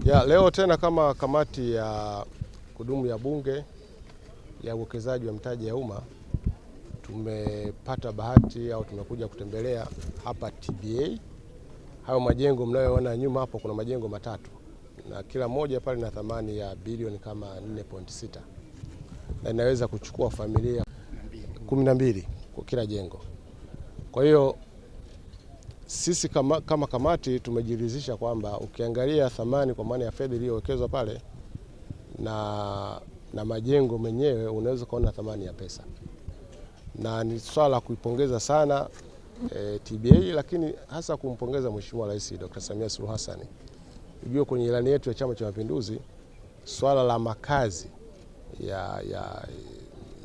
Leo tena kama kamati ya kudumu ya Bunge ya uwekezaji wa mitaji ya umma tumepata bahati au tumekuja kutembelea hapa TBA. Hayo majengo mnayoona nyuma hapo, kuna majengo matatu na kila moja pale na thamani ya bilioni kama 4.6 na inaweza kuchukua familia 12 kwa kila jengo. Kwa hiyo sisi kama kamati tumejiridhisha kwamba ukiangalia thamani kwa maana ya fedha iliyowekezwa pale na majengo menyewe unaweza kuona thamani ya pesa, na ni swala la kuipongeza sana TBA, lakini hasa kumpongeza Mheshimiwa Rais Dr. Samia Suluhu Hassan. Unajua kwenye ilani yetu ya Chama cha Mapinduzi swala la makazi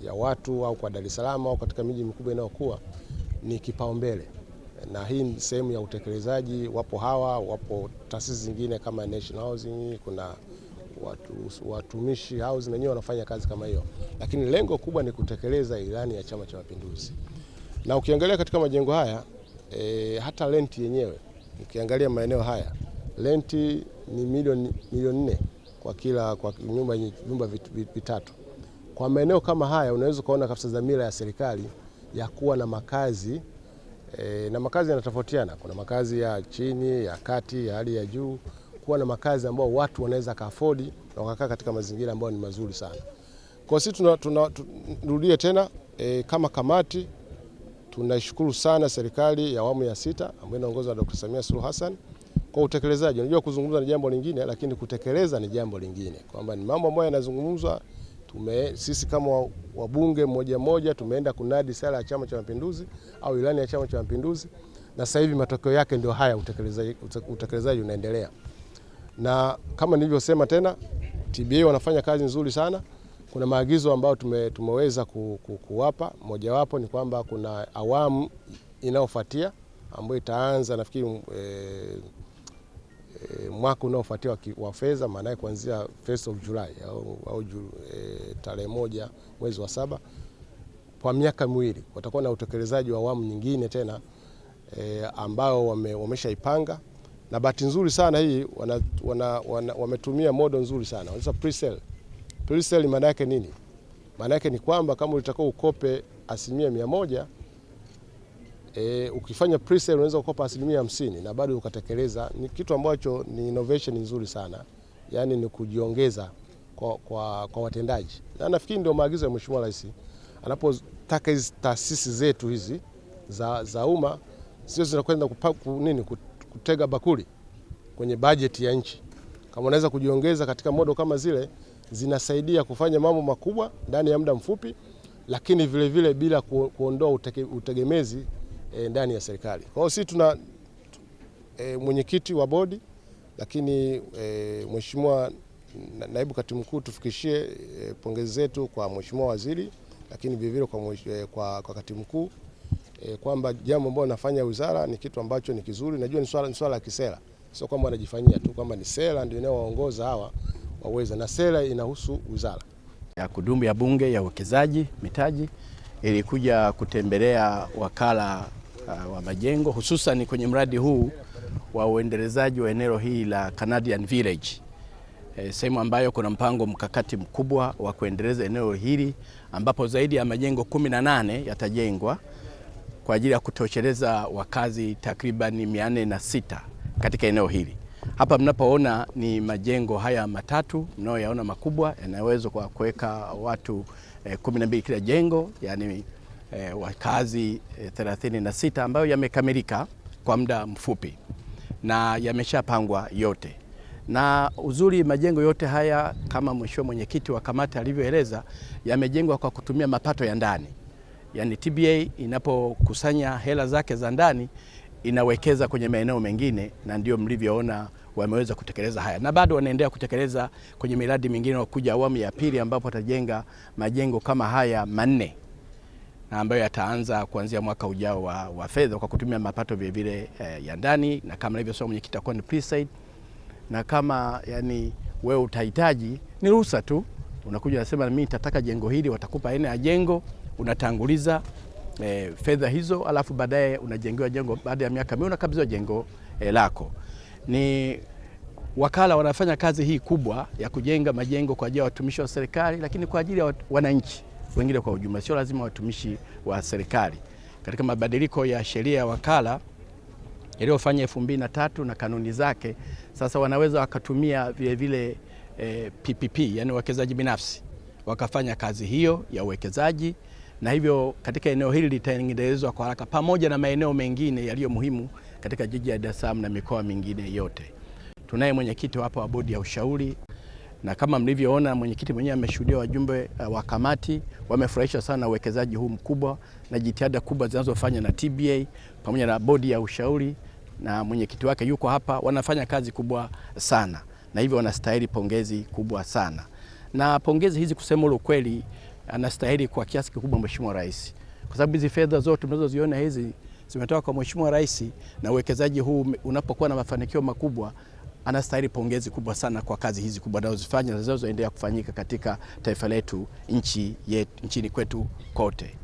ya watu au kwa Dar es Salaam au katika miji mikubwa inayokuwa ni kipaumbele, na hii ni sehemu ya utekelezaji. Wapo taasisi zingine kama National Housing, kuna watumishi housing wenyewe wanafanya kazi kama hiyo, lakini lengo kubwa ni kutekeleza ilani ya Chama cha Mapinduzi. Na ukiangalia katika majengo haya hata renti yenyewe, ukiangalia maeneo haya renti ni milioni 4 kwa nyumba vitatu. Kwa maeneo kama haya unaweza kuona kabisa dhamira ya serikali ya kuwa na makazi na makazi yanatofautiana. Kuna makazi ya chini, ya kati, ya hali ya juu, kuwa na makazi ambao watu wanaweza kaafodi na wakakaa katika mazingira ambayo ni mazuri sana. Kwa sisi tunarudie tena kama kamati tunashukuru sana serikali ya awamu ya 6 ambayo inaongozwa na Dr. Samia Suluhu Hassan kwa utekelezaji. Unajua kuzungumza ni jambo lingine, lakini kutekeleza ni jambo lingine. Kwamba ni mambo ambayo yanazungumzwa, sisi kama wabunge mmoja tumeenda kunadi sera ya Chama cha Mapinduzi au ilani ya Chama cha Mapinduzi, na sasa hivi matokeo yake ndio haya, utekelezaji unaendelea. Na kama nilivyosema tena, TBA wanafanya kazi nzuri sana. Kuna maagizo ambayo tumeweza kuwapa. Mojawapo ni kwamba kuna awamu inayofuatia ambayo itaanza nafikiri mwaka unaofuatia wa fedha, maana kuanzia 1st of July au tarehe 1 mwezi wa 7, kwa miaka miwili watakuwa na utekelezaji wa awamu nyingine tena ambao wameshaipanga. Na bahati nzuri sana hii wametumia model nzuri sana, wanaita pre-sale. Pre-sale maana yake nini? Maana yake ni kwamba kama ulitakiwa ukope 100%, ukifanya pre-sale unaweza kukopa 50% na bado ukatekeleza. Ni kitu ambacho ni innovation nzuri sana, yani ni kujiongeza kwa watendaji. Na nafikiri ndio maagizo ya Mheshimiwa Rais anapotaka hizi taasisi zetu hizi za umma sio zinakwenda kutega bakuli kwenye bajeti ya nchi. Kama unaweza kujiongeza katika modo kama zile, zinasaidia kufanya mambo makubwa ndani ya muda mfupi, lakini vile vile bila kuondoa utegemezi ndani ya serikali. Kwa hiyo sisi tuna mwenyekiti wa bodi, lakini Mheshimiwa Naibu Katibu Mkuu tufikishie pongezi zetu kwa Mheshimiwa Waziri, lakini vile vile kwa Katibu Mkuu kwamba jambo ambalo nafanya wizara ni kitu ambacho ni kizuri. Najua ni swala la kisera, sio kwamba wanajifanyia tu, kwamba ni sera ndio inayowaongoza hawa waweza, na sera inahusu wizara ya kudumu ya Bunge ya uwekezaji mitaji. Ilikuja kutembelea wakala wa majengo, hususan kwenye mradi huu wa uendelezaji wa eneo hili la Canadian Village, sehemu ambayo kuna mpango mkakati mkubwa wa kuendeleza eneo hili, ambapo zaidi ya majengo 18 yatajengwa kwa ajili ya kutosheleza wakazi takriban 406 katika eneo hili. Hapa mnapoona ni majengo haya matatu mnayoyaona makubwa, yanaweza kuweka watu 12 kila jengo, yani wakazi 36 ambayo yamekamilika kwa muda mfupi na yameshapangwa yote. Na uzuri majengo yote haya, kama mheshimiwa mwenyekiti wa kamati alivyoeleza, yamejengwa kwa kutumia mapato ya ndani. Yani TBA inapokusanya hela zake za ndani inawekeza kwenye maeneo mengine, na ndio mlivyoona wameweza kutekeleza haya, na bado wanaendelea kutekeleza kwenye miradi mingine wa kuja awamu ya pili, ambapo watajenga majengo kama haya 4 na ambayo yataanza kuanzia mwaka ujao wa fedha kwa kutumia mapato vile vile ya ndani. Na kama nilivyosema mwenyekiti, itakuwa ni pre-sale, na kama yani wewe utahitaji ni ruhusa tu, unakuja unasema mimi nitataka jengo hili, watakupa aina ya jengo, unatanguliza fedha hizo, alafu baadaye unajengewa jengo. Baada ya miaka miwili unakabidhiwa jengo lako. Ni wakala wanafanya kazi hii kubwa ya kujenga majengo kwa ajili ya watumishi wa serikali, lakini kwa ajili ya wananchi wengine kwa ujumla, sio lazima watumishi wa serikali. Katika mabadiliko ya sheria ya wakala iliyofanya 2003 na kanuni zake, sasa wanaweza wakatumia vile vile PPP, yani wawekezaji binafsi, wakafanya kazi hiyo ya uwekezaji, na hivyo katika eneo hili litaendelezwa kwa haraka pamoja na maeneo mengine yaliyo muhimu katika jiji la Dar es Salaam na mikoa mingine yote. Tunaye mwenyekiti hapa wa bodi ya ushauri, na kama mlivyoona mwenyekiti mwenyewe ameshuhudia, wajumbe wa kamati wamefurahishwa sana uwekezaji huu mkubwa na jitihada kubwa zinazofanya na TBA pamoja na bodi ya ushauri, na mwenyekiti wake yuko hapa. Wanafanya kazi kubwa sana na hivyo wanastahili pongezi kubwa sana, na pongezi hizi kusema ukweli anastahili kwa kiasi kikubwa Mheshimiwa Rais, kwa sababu hizi fedha zote mnazoziona hizi zimetoka kwa Mheshimiwa Rais, na uwekezaji huu unapokuwa na mafanikio makubwa anastahili pongezi kubwa sana kwa kazi hizi kubwa anazofanya na zinazoendelea kufanyika katika taifa letu, nchini kwetu kote.